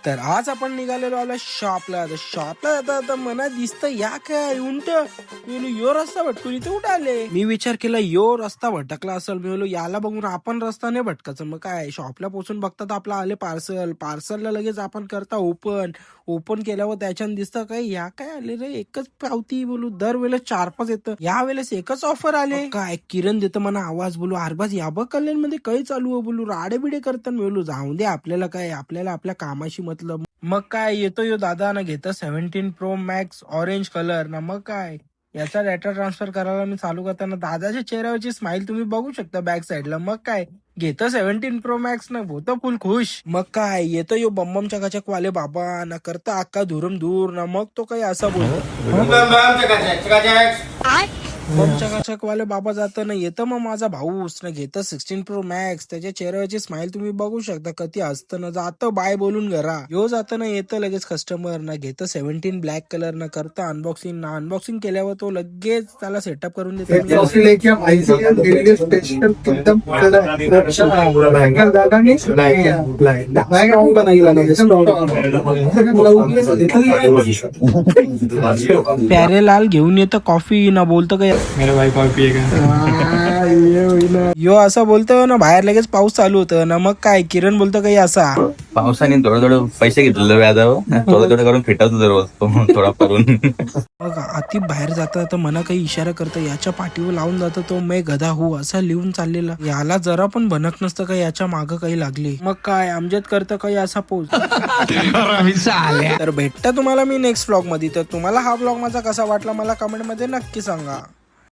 तर आज आपण निघालेलो आलो शॉपला. आता मला दिसतं या काय उंट यो रस्ता भटकून इथे कुठे आले. मी विचार केला यो रस्ता भटकला असेल. मी बोललो याला बघून आपण रस्ता नाही भटकायचं. मग काय शॉपला पोहोचून बघतात आपलं आले पार्सलला लगेच आपण करता ओपन केल्यावर त्याच्यानं दिसतं काय या काय आले रे एकच पावती. बोलू दरवेळेस 4-5 येतं, या वेळेस एकच ऑफर आले. काय किरण देतं मला आवाज. बोलू अरबाज या बघ कल्याण मध्ये काही चालू आहे. बोलू राडे बिडे करताना. बोलू जाऊ दे आपल्याला काय, आपल्याला आपल्या कामाशी मतलब. मग काय येतो यो दादा ना घेतं 17 Pro Max ऑरेंज कलर ना. मग काय याचा डेटा ट्रान्सफर करायला मी चालू करताना दादाच्या चेहऱ्यावरची स्माइल तुम्ही बघू शकता बॅक साईडला. मग काय घेतं 17 Pro Max ना होतं फुल खुश. मग काय येतं यो बम्बम चकाचक वाले बाबा ना करता अक्का धुरम दूर ना. मग तो काही असा बोलतो बम चकाचक वाले बाबा जातं ना. येतं मग माझा भाऊस ना घेतं 16 Pro Max. त्याच्या चेहऱ्यावरची स्माइल तुम्ही बघू शकता कधी असतं ना. जातं बाय बोलून घरा यो जातं ना. येतं लगेच कस्टमर ना घेतं 17 ब्लॅक कलर ना करतं अनबॉक्सिंग ना. अनबॉक्सिंग केल्यावर तो लगेच त्याला सेटअप करून देतो. प्यारेलाल घेऊन येतं कॉफी ना. बोलतं काय मेरा भाई कॉफी पिएगा. यो असं बोलतो ना. बाहेर लगेच पाऊस चालू होतं ना. मग काय किरण बोलतो काही असा पावसाने थोडं पैसे घेतलेलं व्याजावर थोडं करून फिटवतो दररोज थोडा करून. मग आती बाहेर जाता तर मना काही इशारा करतं. याच्या पाठीवर लावून जातो तो मैं गधा हू असा लिहून चाललेला. याला जरा पण भनक नसतं का याच्या मागं काही लागली. मग काय आमच्यात करतं काही असा पोज. तर भेटतं तुम्हाला मी नेक्स्ट व्लॉग मध्ये. तर तुम्हाला हा व्लॉग माझा कसा वाटला मला कमेंट मध्ये नक्की सांगा.